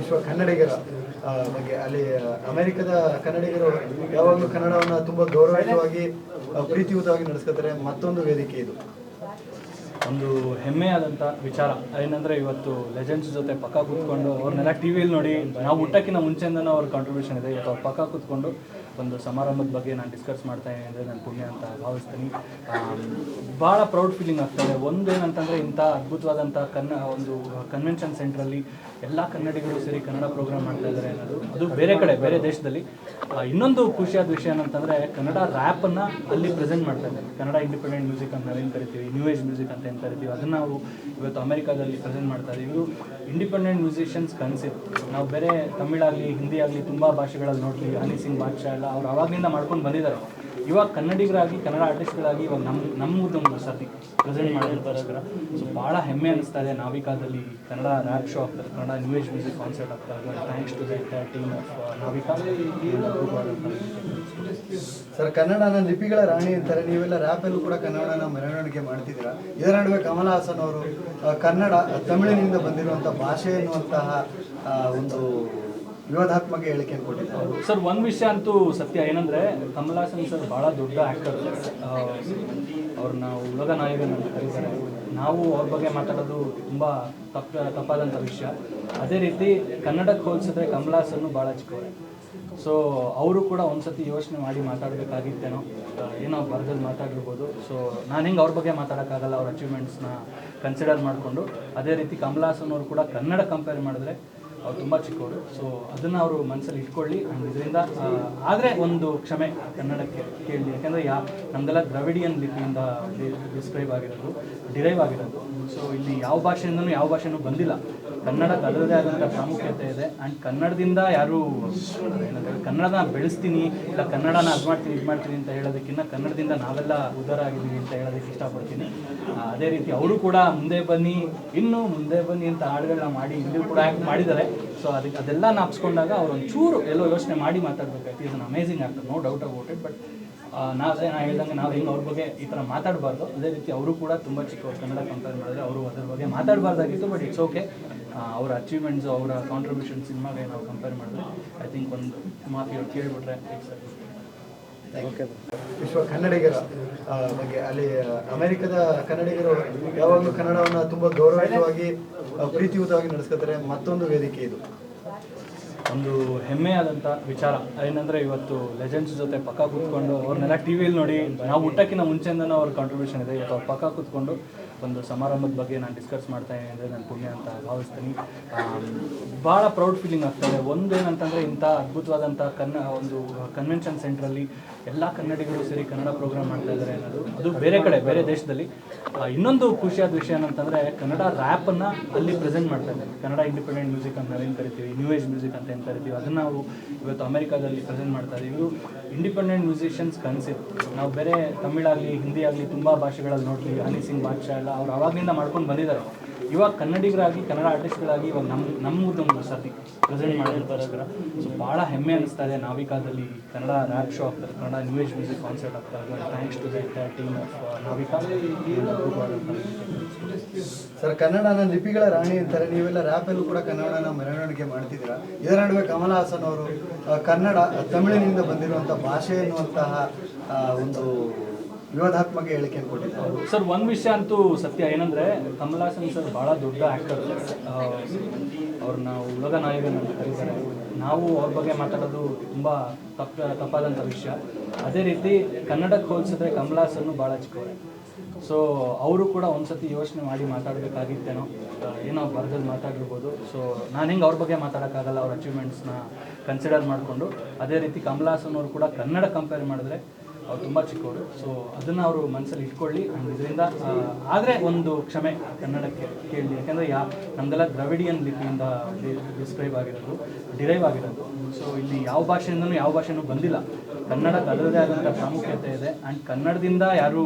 ವಿಶ್ವ ಕನ್ನಡಿಗರ ಬಗ್ಗೆ ಅಲ್ಲಿ ಅಮೆರಿಕದ ಕನ್ನಡಿಗರು ಯಾವಾಗಲೂ ಕನ್ನಡವನ್ನು ತುಂಬ ಗೌರವಯುತವಾಗಿ ಪ್ರೀತಿಯುತವಾಗಿ ನಡೆಸ್ಕೊತಾರೆ. ಮತ್ತೊಂದು ವೇದಿಕೆ ಇದು ಒಂದು ಹೆಮ್ಮೆಯಾದಂಥ ವಿಚಾರ ಏನಂದರೆ ಇವತ್ತು ಲೆಜೆಂಡ್ಸ್ ಜೊತೆ ಪಕ್ಕ ಕೂತ್ಕೊಂಡು ಅವ್ರನ್ನೆಲ್ಲ ಟಿ ವಿಯಲ್ಲಿ ನೋಡಿ ನಾವು ಹುಟ್ಟಕ್ಕಿಂತ ಮುಂಚೆಯಿಂದನೂ ಅವ್ರ ಕಾಂಟ್ರಿಬ್ಯೂಷನ್ ಇದೆ. ಇವತ್ತು ಅವ್ರು ಪಕ್ಕ ಕೂತ್ಕೊಂಡು ಒಂದು ಸಮಾರಂಭದ ಬಗ್ಗೆ ನಾನು ಡಿಸ್ಕಸ್ ಮಾಡ್ತಾ ಇದ್ದೀನಿ ಅಂದರೆ ನಾನು ಪುಣ್ಯ ಅಂತ ಭಾವಿಸ್ತೀನಿ. ಭಾಳ ಪ್ರೌಡ್ ಫೀಲಿಂಗ್ ಆಗ್ತದೆ. ಒಂದು ಏನಂತಂದರೆ ಇಂಥ ಅದ್ಭುತವಾದಂಥ ಒಂದು ಕನ್ವೆನ್ಷನ್ ಸೆಂಟ್ರಲ್ಲಿ ಎಲ್ಲ ಕನ್ನಡಿಗರು ಸೇರಿ ಕನ್ನಡ ಪ್ರೋಗ್ರಾಮ್ ಮಾಡ್ತಾ ಇದ್ದಾರೆ ಅನ್ನೋದು, ಅದು ಬೇರೆ ಕಡೆ ಬೇರೆ ದೇಶದಲ್ಲಿ. ಇನ್ನೊಂದು ಖುಷಿಯಾದ ವಿಷಯ ಏನಂತಂದರೆ ಕನ್ನಡ ರ್ಯಾಪನ್ನು ಅಲ್ಲಿ ಪ್ರೆಸೆಂಟ್ ಮಾಡ್ತಾ ಇದ್ದಾರೆ. ಕನ್ನಡ ಇಂಡಿಪೆಂಡೆಂಟ್ ಮ್ಯೂಸಿಕ್ ಅಂತ ನಾವೇನು ಕರಿತೀವಿ, ನ್ಯೂ ಏಜ್ ಮ್ಯೂಸಿಕ್ ಅಂತ ಏನು ಕರಿತೀವಿ, ಅದನ್ನು ನಾವು ಇವತ್ತು ಅಮೆರಿಕಾದಲ್ಲಿ ಪ್ರೆಸೆಂಟ್ ಮಾಡ್ತಾ ಇದ್ದೀವಿ. ಇವರು ಇಂಡಿಪೆಂಡೆಂಟ್ ಮ್ಯೂಸಿಷಿಯನ್ಸ್ ಕನ್ಸಿಪ್ಟ್ ನಾವು ಬೇರೆ ತಮಿಳಾಗಲಿ ಹಿಂದಿ ಆಗಲಿ ತುಂಬ ಭಾಷೆಗಳಲ್ಲಿ ನೋಡ್ತೀವಿ. ಹನಿ ಸಿಂಗ್ ಬಾದ್ಶಾ ಎಲ್ಲ ಅವ್ರು ಆವಾಗಲಿಂದ ಮಾಡ್ಕೊಂಡು ಬಂದಿದ್ದಾರೆ. ಇವಾಗ ಕನ್ನಡಿಗರಾಗಿ ಕನ್ನಡ ಆರ್ಟಿಸ್ಟ್ಗಳಾಗಿ ಇವಾಗ ನಮ್ಮದೊಂದು ಸರ್ತಿ ಪ್ರೆಸೆಂಟ್ ಮಾಡಿರ್ತಾರ. ಸೊ ಭಾಳ ಹೆಮ್ಮೆ ಅನಿಸ್ತಾ ಇದೆ. ನಾವಿಕಾದಲ್ಲಿ ಕನ್ನಡ ರ್ಯಾಪ್ ಶೋ ಆಗ್ತಾರೆ, Kannada new age music concert ಆಗ್ತಾರೆ. Thanks to the entire team of Navika. Sir, ಕನ್ನಡನ ಲಿಪಿಗಳ ರಾಣಿ ಅಂತಾರೆ. ನೀವೆಲ್ಲ ರ್ಯಾಪಲ್ಲೂ ಕೂಡ ಕನ್ನಡನ ಮೆರವಣಿಗೆ ಮಾಡ್ತಿದ್ದೀರಾ. ಇದರ ನಡುವೆ ಕಮಲ್ ಹಾಸನ್ ಅವರು ಕನ್ನಡ ತಮಿಳಿನಿಂದ ಬಂದಿರುವಂಥ ಭಾಷೆ ಎನ್ನುವಂತಹ ಒಂದು ವಿವಾದಾತ್ಮಕ ಹೇಳಿಕೆಯನ್ನು ಕೊಟ್ಟಿದ್ದಾರೆ. ಸರ್, ಒಂದು ವಿಷಯ ಅಂತೂ ಸತ್ಯ ಏನಂದರೆ ಕಮಲ್ ಹಾಸನ್ ಸರ್ ಭಾಳ ದೊಡ್ಡ ಆ್ಯಕ್ಟರ್. ಅವ್ರನ್ನ ಉಲಗ ನಾಯಕನ ಅಂತ ಕರೀತಾರೆ. ನಾವು ಅವ್ರ ಬಗ್ಗೆ ಮಾತಾಡೋದು ತುಂಬ ತಪ್ಪಾದಂಥ ವಿಷಯ. ಅದೇ ರೀತಿ ಕನ್ನಡಕ್ಕೆ ಹೋಲಿಸಿದ್ರೆ ಕಮಲ್ ಹಾಸನ್ನು ಭಾಳ ಚಿಕ್ಕವರೇ. ಸೊ ಅವರು ಕೂಡ ಒಂದು ಸತಿ ಯೋಚನೆ ಮಾಡಿ ಮಾತಾಡಬೇಕಾಗಿತ್ತೇನೋ, ಏನೋ ಬರದಲ್ಲಿ ಮಾತಾಡಿರ್ಬೋದು. ಸೊ ನಾನು ಹಿಂಗೆ ಅವ್ರ ಬಗ್ಗೆ ಮಾತಾಡೋಕ್ಕಾಗಲ್ಲ. ಅವ್ರ ಅಚೀವ್ಮೆಂಟ್ಸ್ನ ಕನ್ಸಿಡರ್ ಮಾಡಿಕೊಂಡು, ಅದೇ ರೀತಿ ಕಮಲ್ ಹಾಸನ್ ಅವರು ಕೂಡ ಕನ್ನಡ ಕಂಪೇರ್ ಮಾಡಿದ್ರೆ ಅವ್ರು ತುಂಬ ಚಿಕ್ಕವರು. ಸೊ ಅದನ್ನು ಅವರು ಮನಸ್ಸಲ್ಲಿ ಇಟ್ಕೊಳ್ಳಿ. ಆ್ಯಂಡ್ ಇದರಿಂದ ಆದರೆ ಒಂದು ಕ್ಷಮೆ ಕನ್ನಡಕ್ಕೆ ಕೇಳಿ. ಯಾಕೆಂದರೆ ನಮ್ಮದೆಲ್ಲ ದ್ರವಿಡಿಯನ್ ಲಿಪಿಯಿಂದ ಡಿಸ್ಕ್ರೈಬ್ ಆಗಿರೋದು, ಡಿರೈವ್ ಆಗಿರೋದು. ಸೊ ಇಲ್ಲಿ ಯಾವ ಭಾಷೆಯಿಂದನೂ ಯಾವ ಭಾಷೆನೂ ಬಂದಿಲ್ಲ. ಕನ್ನಡಕ್ಕೆ ಅದರದೇ ಆದಂಥ ಪ್ರಾಮುಖ್ಯತೆ ಇದೆ. ಆ್ಯಂಡ್ ಕನ್ನಡದಿಂದ ಯಾರು ಏನಂದರೆ ಕನ್ನಡನ ಬೆಳೆಸ್ತೀನಿ ಇಲ್ಲ ಕನ್ನಡನ ಅದು ಮಾಡ್ತೀನಿ ಇದು ಮಾಡ್ತೀನಿ ಅಂತ ಹೇಳೋದಕ್ಕಿಂತ ಕನ್ನಡದಿಂದ ನಾವೆಲ್ಲ ಉದ್ಧಾರ ಆಗಿದ್ದೀವಿ ಅಂತ ಹೇಳೋದಕ್ಕೆ ಇಷ್ಟಪಡ್ತೀನಿ. ಅದೇ ರೀತಿ ಅವರು ಕೂಡ ಮುಂದೆ ಬನ್ನಿ, ಇನ್ನೂ ಮುಂದೆ ಬನ್ನಿ ಅಂತ ಹಾಡುಗಳನ್ನ ಮಾಡಿ ಇಲ್ಲೂ ಕೂಡ ಆ್ಯಕ್ಟ್ ಮಾಡಿದ್ದಾರೆ. ಸೊ ಅದೆಲ್ಲ ನಾಪ್ಸ್ಕೊಂಡಾಗ ಅವ್ರು ಒಂಚೂರು ಎಲ್ಲೋ ಯೋಚನೆ ಮಾಡಿ ಮಾತಾಡ್ಬೇಕಾಯ್ತು. ಇದನ್ನು ಅಮೇಝಿಂಗ್ ಆಗ್ತದೆ, no doubt about it. But ನಾನು ಹೇಳ್ದಂಗೆ ನಾವು ಹೆಂಗೆ ಅವ್ರ ಬಗ್ಗೆ ಈ ಥರ ಮಾತಾಡಬಾರ್ದು. ಅದೇ ರೀತಿ ಅವರು ಕೂಡ ತುಂಬ ಚಿಕ್ಕವರು. ಕನ್ನಡ ಕಂಪೇರ್ ಮಾಡಿದ್ರೆ ಅವರು ಅದ್ರ ಬಗ್ಗೆ ಮಾತಾಡಬಾರ್ದಾಗಿತ್ತು. But it's okay. ಅವರ ಅಚೀವ್ಮೆಂಟ್ಸು, ಅವರ ಕಾಂಟ್ರಿಬ್ಯೂಷನ್ ಸಿನಿಮಾಗೆ ನಾವು ಕಂಪೇರ್ ಮಾಡಿದ್ರೆ ಐ ಥಿಂಕ್ ಒಂದು ಮಾಫಿ ಅವ್ರು ಕೇಳಿಬಿಟ್ರೆ ಓಕೆ. ವಿಶ್ವ ಕನ್ನಡಿಗರ ಬಗ್ಗೆ ಅಲ್ಲಿ ಅಮೆರಿಕದ ಕನ್ನಡಿಗರು ಯಾವಾಗಲೂ ಕನ್ನಡವನ್ನು ತುಂಬ ಗೌರವಯುತವಾಗಿ ಪ್ರೀತಿಯುತವಾಗಿ ನಡೆಸ್ಕೊತಾರೆ. ಮತ್ತೊಂದು ವೇದಿಕೆ ಇದು ಒಂದು ಹೆಮ್ಮೆಯಾದಂಥ ವಿಚಾರ ಏನಂದರೆ ಇವತ್ತು ಲೆಜೆಂಡ್ಸ್ ಜೊತೆ ಪಕ್ಕ ಕೂತ್ಕೊಂಡು ಅವ್ರನ್ನೆಲ್ಲ ಟಿ ವಿಯಲ್ಲಿ ನೋಡಿ ನಾವು ಹುಟ್ಟಕ್ಕಿಂತ ಮುಂಚೆಯಿಂದನೂ ಅವ್ರ ಕಾಂಟ್ರಿಬ್ಯೂಷನ್ ಇದೆ. ಇವತ್ತು ಅವ್ರು ಪಕ್ಕ ಕೂತ್ಕೊಂಡು ಒಂದು ಸಮಾರಂಭದ ಬಗ್ಗೆ ನಾನು ಡಿಸ್ಕಸ್ ಮಾಡ್ತಾ ಇದ್ದೀನಿ ಅಂದರೆ ನಾನು ಪುಣ್ಯ ಅಂತ ಭಾವಿಸ್ತೀನಿ. ಭಾಳ ಪ್ರೌಡ್ ಫೀಲಿಂಗ್ ಆಗ್ತದೆ. ಒಂದು ಏನಂತಂದರೆ ಇಂಥ ಅದ್ಭುತವಾದಂಥ ಒಂದು ಕನ್ವೆನ್ಷನ್ ಸೆಂಟ್ರಲ್ಲಿ ಎಲ್ಲ ಕನ್ನಡಿಗರು ಸೇರಿ ಕನ್ನಡ ಪ್ರೋಗ್ರಾಮ್ ಮಾಡ್ತಾ ಇದ್ದಾರೆ ಅನ್ನೋದು, ಅದು ಬೇರೆ ಕಡೆ ಬೇರೆ ದೇಶದಲ್ಲಿ. ಇನ್ನೊಂದು ಖುಷಿಯಾದ ವಿಷಯ ಏನಂತಂದರೆ ಕನ್ನಡ ರ್ಯಾಪನ್ನು ಅಲ್ಲಿ ಪ್ರೆಸೆಂಟ್ ಮಾಡ್ತಾ ಇದ್ದಾರೆ. ಕನ್ನಡ ಇಂಡಿಪೆಂಡೆಂಟ್ ಮ್ಯೂಸಿಕ್ ಅಂತ ನಾವೇನು ಕರಿತೀವಿ, ನ್ಯೂ ಏಜ್ ಮ್ಯೂಸಿಕ್ ಅಂತ ಏನು ಕರಿತೀವಿ, ಅದನ್ನು ನಾವು ಇವತ್ತು ಅಮೆರಿಕಾದಲ್ಲಿ ಪ್ರೆಸೆಂಟ್ ಮಾಡ್ತಾ ಇದ್ದೀವಿ. ಇವರು ಇಂಡಿಪೆಂಡೆಂಟ್ ಮ್ಯೂಸಿಷಿಯನ್ಸ್ ಕನ್ಸಿಪ್ಟ್ ನಾವು ಬೇರೆ ತಮಿಳಾಗಲಿ ಹಿಂದಿ ಆಗಲಿ ತುಂಬ ಭಾಷೆಗಳಲ್ಲಿ ನೋಡ್ತೀವಿ. ಹನಿ ಸಿಂಗ್ ಬಾದ್ಶಾ ಎಲ್ಲ ಅವ್ರು ಆವಾಗಲಿಂದ ಮಾಡ್ಕೊಂಡು ಬಂದಿದ್ದಾರೆ. ಇವಾಗ ಕನ್ನಡಿಗರಾಗಿ ಕನ್ನಡ ಆರ್ಟಿಸ್ಟ್ಗಳಾಗಿ ಇವಾಗ ನಮ್ಮದೊಂದು ಸರ್ತಿ ಪ್ರೆಸೆಂಟ್ ಮಾಡಿರ್ತಾರ. ಸೊ ಭಾಳ ಹೆಮ್ಮೆ ಅನಿಸ್ತಾ ಇದೆ. ನಾವಿಕಾದಲ್ಲಿ ಕನ್ನಡ ರ್ಯಾಪ್ ಶೋ ಆಗ್ತಾರೆ, Kannada new age music concert ಆಗ್ತಾರೆ. Thanks to the entire team of Navika. Sir, ಕನ್ನಡನ ಲಿಪಿಗಳ ರಾಣಿ ಅಂತಾರೆ. ನೀವೆಲ್ಲ ರ್ಯಾಪಲ್ಲೂ ಕೂಡ ಕನ್ನಡನ ಮೆರವಣಿಗೆ ಮಾಡ್ತಿದ್ದೀರಾ. ಇದರ ನಡುವೆ ಕಮಲ್ ಹಾಸನ್ ಅವರು ಕನ್ನಡ ತಮಿಳಿನಿಂದ ಬಂದಿರುವಂಥ ಭಾಷೆ ಎನ್ನುವಂತಹ ಒಂದು ವಿವಾದಾತ್ಮಕ ಹೇಳಿಕೆಯನ್ನು ಕೊಟ್ಟಿದ್ದಾರೆ. ಸರ್, ಒಂದು ವಿಷಯ ಅಂತೂ ಸತ್ಯ ಏನಂದರೆ ಕಮಲ್ ಹಾಸನ್ ಸರ್ ಭಾಳ ದೊಡ್ಡ ಆ್ಯಕ್ಟರ್. ಅವ್ರನ್ನ ಉಲಗ ನಾಯಕನ ಅಂತ ಕರೀತಾರೆ. ನಾವು ಅವ್ರ ಬಗ್ಗೆ ಮಾತಾಡೋದು ತುಂಬ ತಪ್ಪಾದಂಥ ವಿಷಯ. ಅದೇ ರೀತಿ ಕನ್ನಡಕ್ಕೆ ಹೋಲಿಸಿದ್ರೆ ಕಮಲ್ ಹಾಸನ್ನು ಭಾಳ ಚಿಕ್ಕವರೇ. ಸೊ ಅವರು ಕೂಡ ಒಂದು ಸತಿ ಯೋಚನೆ ಮಾಡಿ ಮಾತಾಡಬೇಕಾಗಿತ್ತೇನೋ, ಏನೋ ಬರದಲ್ಲಿ ಮಾತಾಡಿರ್ಬೋದು. ಸೊ ನಾನು ಹಿಂಗೆ ಅವ್ರ ಬಗ್ಗೆ ಮಾತಾಡೋಕ್ಕಾಗಲ್ಲ. ಅವ್ರ ಅಚೀವ್ಮೆಂಟ್ಸ್ನ ಕನ್ಸಿಡರ್ ಮಾಡಿಕೊಂಡು, ಅದೇ ರೀತಿ ಕಮಲ್ ಹಾಸನ್ ಅವರು ಕೂಡ ಕನ್ನಡ ಕಂಪೇರ್ ಮಾಡಿದ್ರೆ ಅವ್ರು ತುಂಬ ಚಿಕ್ಕವರು. ಸೊ ಅದನ್ನು ಅವರು ಮನಸ್ಸಲ್ಲಿ ಇಟ್ಕೊಳ್ಳಿ. ಆ್ಯಂಡ್ ಇದರಿಂದ ಆದರೆ ಒಂದು ಕ್ಷಮೆ ಕನ್ನಡಕ್ಕೆ ಕೇಳಿ. ಯಾಕೆಂದರೆ ನಮ್ಮದೆಲ್ಲ ದ್ರವಿಡಿಯನ್ ಲಿಪಿಯಿಂದ ಡಿಸ್ಕ್ರೈಬ್ ಆಗಿರೋದು, ಡಿರೈವ್ ಆಗಿರೋದು. ಸೊ ಇಲ್ಲಿ ಯಾವ ಭಾಷೆಯಿಂದನೂ ಯಾವ ಭಾಷೆನೂ ಬಂದಿಲ್ಲ. ಕನ್ನಡಕ್ಕೆ ಅದರದೇ ಆದಂಥ ಪ್ರಾಮುಖ್ಯತೆ ಇದೆ. ಆ್ಯಂಡ್ ಕನ್ನಡದಿಂದ ಯಾರು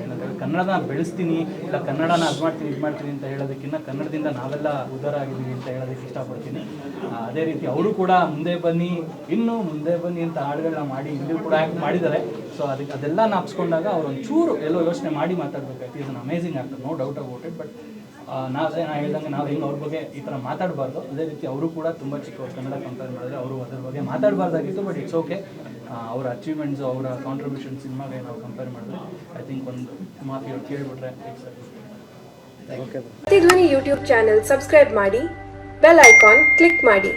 ಏನಂದರೆ ಕನ್ನಡನ ಬೆಳೆಸ್ತೀನಿ ಇಲ್ಲ ಕನ್ನಡನ ಅದು ಮಾಡ್ತೀನಿ ಇದು ಮಾಡ್ತೀನಿ ಅಂತ ಹೇಳೋದಕ್ಕಿಂತ ಕನ್ನಡದಿಂದ ನಾವೆಲ್ಲ ಉದ್ಧಾರ ಆಗಿದ್ದೀವಿ ಅಂತ ಹೇಳೋದಕ್ಕೆ ಇಷ್ಟಪಡ್ತೀನಿ. ಅದೇ ರೀತಿ ಅವರು ಕೂಡ ಮುಂದೆ ಬನ್ನಿ, ಇನ್ನೂ ಮುಂದೆ ಬನ್ನಿ ಅಂತ ಹಾಡುಗಳನ್ನ ಮಾಡಿ ಇಲ್ಲೂ ಕೂಡ ಆ್ಯಕ್ಟ್ ಮಾಡಿದ್ದಾರೆ. ಸೊ ಅದೆಲ್ಲ ನಾಪ್ಸ್ಕೊಂಡಾಗ ಅವ್ರು ಒಂಚೂರು ಎಲ್ಲೋ ಯೋಚನೆ ಮಾಡಿ ಮಾತಾಡಬೇಕಾಯ್ತು. ಇದನ್ನು ಅಮೇಝಿಂಗ್ ಆಗ್ತದೆ, no doubt about it. But ನಾವು ಹೇಳ್ದಂಗೆ ನಾವು ಹೆಂಗೆ ಅವ್ರ ಬಗ್ಗೆ ಈ ಥರ ಮಾತಾಡಬಾರ್ದು, ಅದೇ ರೀತಿ ಅವರು ಕೂಡ ತುಂಬ ಚಿಕ್ಕವ್ರು ಕನ್ನಡ ಕಂಪೇರ್ ಮಾಡಿದ್ರೆ ಅವರು ಅದ್ರ ಬಗ್ಗೆ ಮಾತಾಡಬಾರ್ದಾಗಿತ್ತು. ಬಟ್ ಇಟ್ಸ್ ಓಕೆ, ಅವರ ಅಚೀವ್ಮೆಂಟ್ಸು ಅವರ ಕಾಂಟ್ರಿಬ್ಯೂಷನ್ ಸಿನಿಮಾಗೆ ನಾವು ಕಂಪೇರ್ ಮಾಡಿದ್ರೆ ಐ ಥಿಂಕ್ ಒಂದು ಮಾಫಿ ಅವ್ರು ಕೇಳಿಬಿಟ್ರೆ ಓಕೆ. ಪ್ರತಿಧ್ವನಿ ಯೂಟ್ಯೂಬ್ ಚಾನೆಲ್ ಸಬ್ಸ್ಕ್ರೈಬ್ ಮಾಡಿ, ಬೆಲ್ ಐಕಾನ್ ಕ್ಲಿಕ್ ಮಾಡಿ.